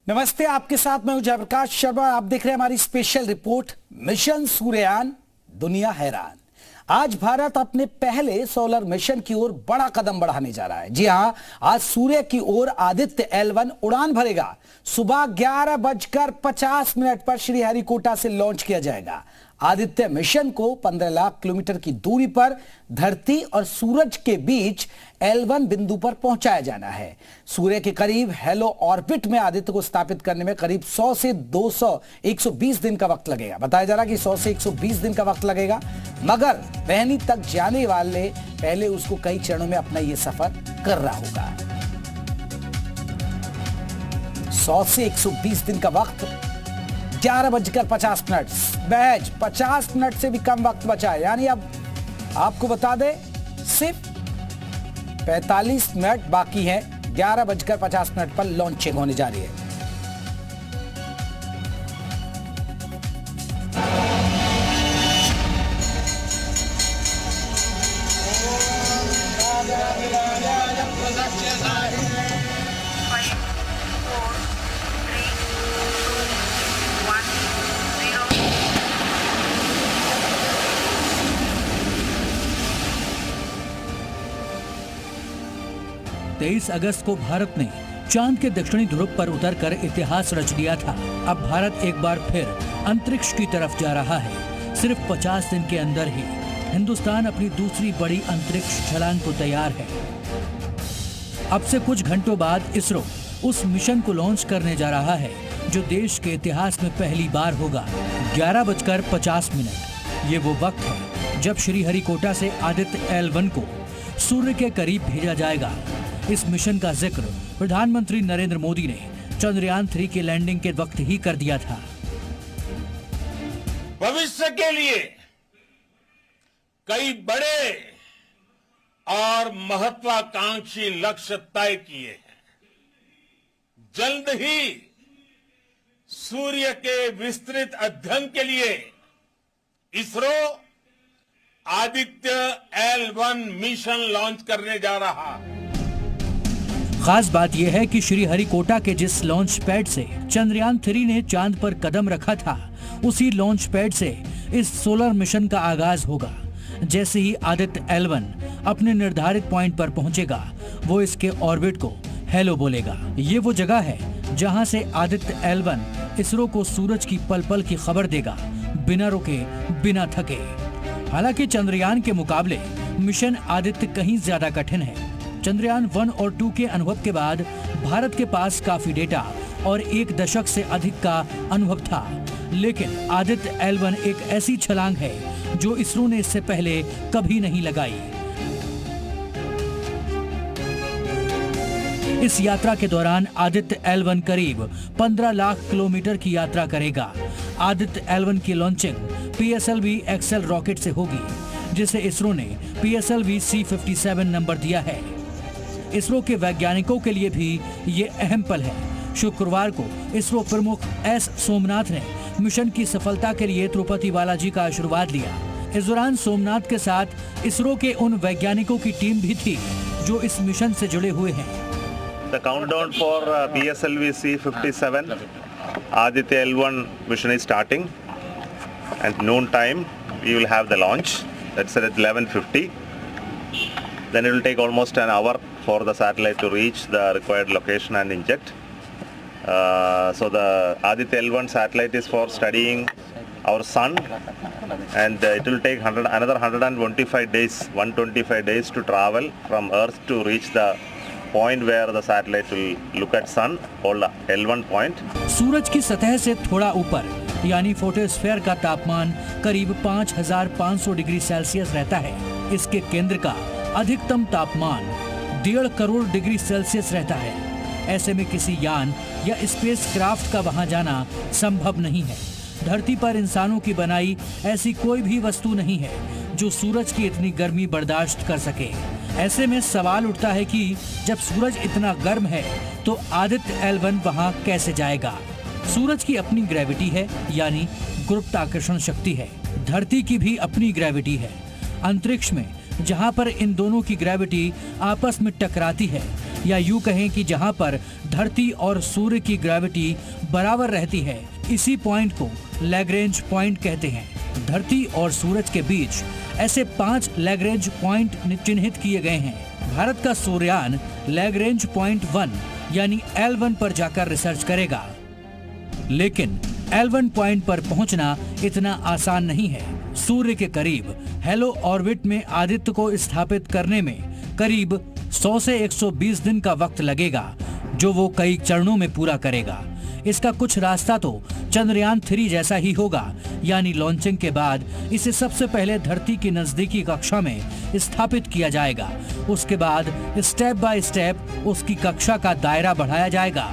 नमस्ते, आपके साथ मैं हूं जयप्रकाश शर्मा। आप देख रहे हैं हमारी स्पेशल रिपोर्ट मिशन सूर्ययान, दुनिया हैरान। आज भारत अपने पहले सोलर मिशन की ओर बड़ा कदम बढ़ाने जा रहा है। जी हां, आज सूर्य की ओर आदित्य L1 उड़ान भरेगा। सुबह 11:50 पर श्रीहरिकोटा से लॉन्च किया जाएगा। आदित्य मिशन को 15 लाख किलोमीटर की दूरी पर धरती और सूरज के बीच L1 बिंदु पर पहुंचाया जाना है। सूर्य के करीब हेलो ऑर्बिट में आदित्य को स्थापित करने में करीब 100 से 120 दिन का वक्त लगेगा। बताया जा रहा है कि 100 से 120 दिन का वक्त लगेगा, मगर पहली तक जाने वाले पहले उसको कई चरणों में अपना यह सफर कर रहा होगा। 100 से 120 दिन का वक्त, 11:50 महज 50 मिनट से भी कम वक्त बचा है। यानी अब आपको बता दें, सिर्फ 45 मिनट बाकी है। 11:50 पर लॉन्चिंग होने जा रही है। तेईस अगस्त को भारत ने चांद के दक्षिणी ध्रुव पर उतरकर इतिहास रच दिया था। अब भारत एक बार फिर अंतरिक्ष की तरफ जा रहा है। सिर्फ 50 दिन के अंदर ही हिंदुस्तान अपनी दूसरी बड़ी अंतरिक्ष छलांग को तैयार है। अब से कुछ घंटों बाद इसरो उस मिशन को लॉन्च करने जा रहा है, जो देश के इतिहास में पहली बार होगा। 11:50 ये वो वक्त है जब श्रीहरिकोटा से आदित्य L1 को सूर्य के करीब भेजा जाएगा। इस मिशन का जिक्र प्रधानमंत्री नरेंद्र मोदी ने चंद्रयान 3 के लैंडिंग के वक्त ही कर दिया था। भविष्य के लिए कई बड़े और महत्वाकांक्षी लक्ष्य तय किए हैं। जल्द ही सूर्य के विस्तृत अध्ययन के लिए ISRO Aditya L1 mission launch करने जा रहा है। खास बात यह है कि श्रीहरिकोटा के जिस लॉन्च पैड से चंद्रयान 3 ने चांद पर कदम रखा था, उसी लॉन्च पैड से इस सोलर मिशन का आगाज होगा। जैसे ही आदित्य L1 अपने निर्धारित पॉइंट पर पहुंचेगा, वो इसके ऑर्बिट को हेलो बोलेगा। ये वो जगह है जहां से आदित्य L1 इसरो को सूरज की पल पल की खबर देगा, बिना रुके, बिना थके। हालांकि चंद्रयान के मुकाबले मिशन आदित्य कहीं ज्यादा कठिन है। चंद्रयान 1 और 2 के अनुभव के बाद भारत के पास काफी डेटा और एक दशक से अधिक का अनुभव था, लेकिन आदित्य L1 एक ऐसी छलांग है जो इसरो ने इससे पहले कभी नहीं लगाई। इस यात्रा के दौरान आदित्य L1 करीब 15 लाख किलोमीटर की यात्रा करेगा। आदित्य L1 की लॉन्चिंग PSLV XL रॉकेट से होगी, जिसे इसरो ने PSLV C57 नंबर दिया है। इसरो के वैज्ञानिकों के लिए भी ये अहम पल है। शुक्रवार को इसरो प्रमुख S सोमनाथ ने मिशन की सफलता के लिए तिरुपति बालाजी का आशीर्वाद लिया। इस दौरान सोमनाथ के साथ इसरो के उन वैज्ञानिकों की टीम भी थी जो इस मिशन से जुड़े हुए हैं। The countdown for PSLV C57 Aditya L1 mission is starting. At noon time, we will have the launch. That's at 11:50. Then it will take almost an hour for the satellite to reach the required location and inject. So the Aditya L1 satellite is for studying our sun, and it will take another 125 days to travel from Earth to reach the point where the satellite will look at sun, called L1 point. सूरज की सतह से थोड़ा ऊपर यानी photosphere का तापमान करीब 5500 degree Celsius रहता है। इसके केंद्र का अधिकतम तापमान 1.5 करोड़ डिग्री सेल्सियस रहता है। ऐसे में किसी यान या स्पेसक्राफ्ट का वहां जाना संभव नहीं है। धरती पर इंसानों की बनाई ऐसी कोई भी वस्तु नहीं है जो सूरज की इतनी गर्मी बर्दाश्त कर सके। ऐसे में सवाल उठता है कि जब सूरज इतना गर्म है तो आदित्य L1 वहां कैसे जाएगा। सूरज की अपनी ग्रेविटी है, यानी गुरुत्वाकर्षण शक्ति है। धरती की भी अपनी ग्रेविटी है। अंतरिक्ष में जहां पर इन दोनों की ग्रेविटी आपस में टकराती है, या यूं कहें कि जहां पर धरती और सूर्य की ग्रेविटी बराबर रहती है, इसी पॉइंट को लैग्रेंज पॉइंट कहते हैं। धरती और सूरज के बीच ऐसे 5 लैग्रेंज पॉइंट चिन्हित किए गए हैं। भारत का सूर्ययान लैग्रेंज पॉइंट 1 यानी L1 पर जाकर रिसर्च करेगा, लेकिन L1 पॉइंट पर पहुंचना इतना आसान नहीं है। सूर्य के करीब हेलो ऑर्बिट में आदित्य को स्थापित करने में करीब 100 से 120 दिन का वक्त लगेगा, जो वो कई चरणों में पूरा करेगा। इसका कुछ रास्ता तो चंद्रयान 3 जैसा ही होगा, यानी लॉन्चिंग के बाद इसे सबसे पहले धरती की नजदीकी कक्षा में स्थापित किया जाएगा। उसके बाद स्टेप बाय स्टेप उसकी कक्षा का दायरा बढ़ाया जाएगा।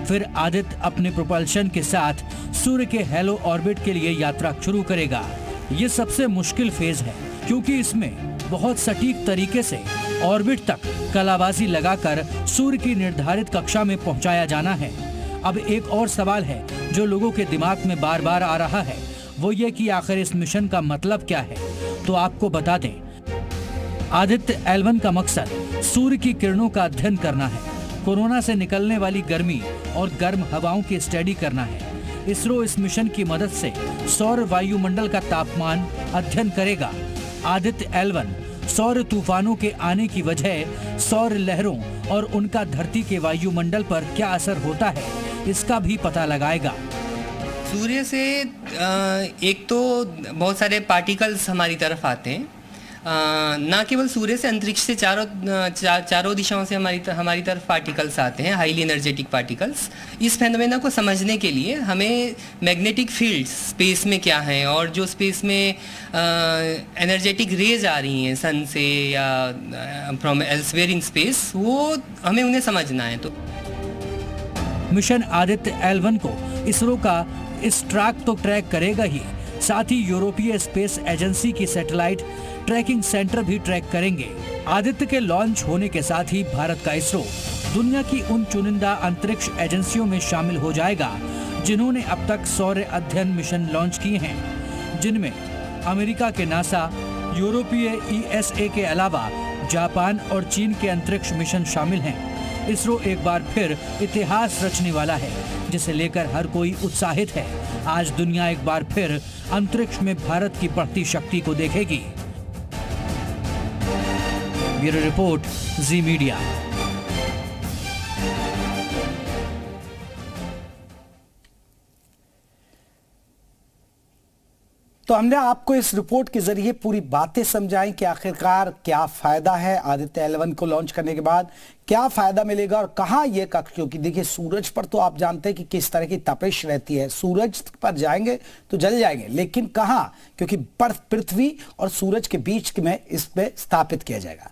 फिर आदित्य अपने प्रोपल्शन के साथ सूर्य के हेलो ऑर्बिट के लिए यात्रा शुरू करेगा। ये सबसे मुश्किल फेज है, क्योंकि इसमें बहुत सटीक तरीके से ऑर्बिट तक कलाबाजी लगाकर सूर्य की निर्धारित कक्षा में पहुंचाया जाना है। अब एक और सवाल है जो लोगों के दिमाग में बार बार आ रहा है, वो ये कि आखिर इस मिशन का मतलब क्या है। तो आपको बता दें, आदित्य L1 का मकसद सूर्य की किरणों का अध्ययन करना है, कोरोना से निकलने वाली गर्मी और गर्म हवाओं की स्टडी करना है। इसरो इस मिशन की मदद से सौर वायुमंडल का तापमान अध्ययन करेगा। आदित्य L1 सौर तूफानों के आने की वजह, सौर लहरों और उनका धरती के वायुमंडल पर क्या असर होता है, इसका भी पता लगाएगा। सूर्य से एक तो बहुत सारे पार्टिकल्स हमारी तरफ आते हैं। ना केवल सूर्य से, अंतरिक्ष से चारों दिशाओं से हमारी तरफ पार्टिकल्स आते हैं, हाईली एनर्जेटिक पार्टिकल्स। इस फेनोमेना को समझने के लिए हमें मैग्नेटिक फील्ड्स स्पेस में क्या हैं, और जो स्पेस में एनर्जेटिक रेज आ रही हैं सन से या फ्रॉम एल्सवेयर इन स्पेस, वो हमें उन्हें समझना है। तो मिशन आदित्य L1 को इसरो का इस ट्रैक तो ट्रैक करेगा ही, साथ ही यूरोपीय स्पेस एजेंसी की सैटेलाइट ट्रैकिंग सेंटर भी ट्रैक करेंगे। आदित्य के लॉन्च होने के साथ ही भारत का इसरो दुनिया की उन चुनिंदा अंतरिक्ष एजेंसियों में शामिल हो जाएगा जिन्होंने अब तक सौर अध्ययन मिशन लॉन्च किए हैं, जिनमें अमेरिका के नासा, यूरोपीय ESA के अलावा जापान और चीन के अंतरिक्ष मिशन शामिल हैं। इसरो एक बार फिर इतिहास रचने वाला है, जिसे लेकर हर कोई उत्साहित है। आज दुनिया एक बार फिर अंतरिक्ष में भारत की बढ़ती शक्ति को देखेगी। ब्यूरो रिपोर्ट, जी मीडिया। तो हमने आपको इस रिपोर्ट के जरिए पूरी बातें समझाई कि आखिरकार क्या फायदा है आदित्य L1 को लॉन्च करने के बाद, क्या फायदा मिलेगा और कहां ये कक्ष, क्योंकि देखिए सूरज पर तो आप जानते हैं कि किस तरह की तपिश रहती है, सूरज पर जाएंगे तो जल जाएंगे, लेकिन कहां, क्योंकि पृथ्वी और सूरज के बीच में इस पे स्थापित किया जाएगा।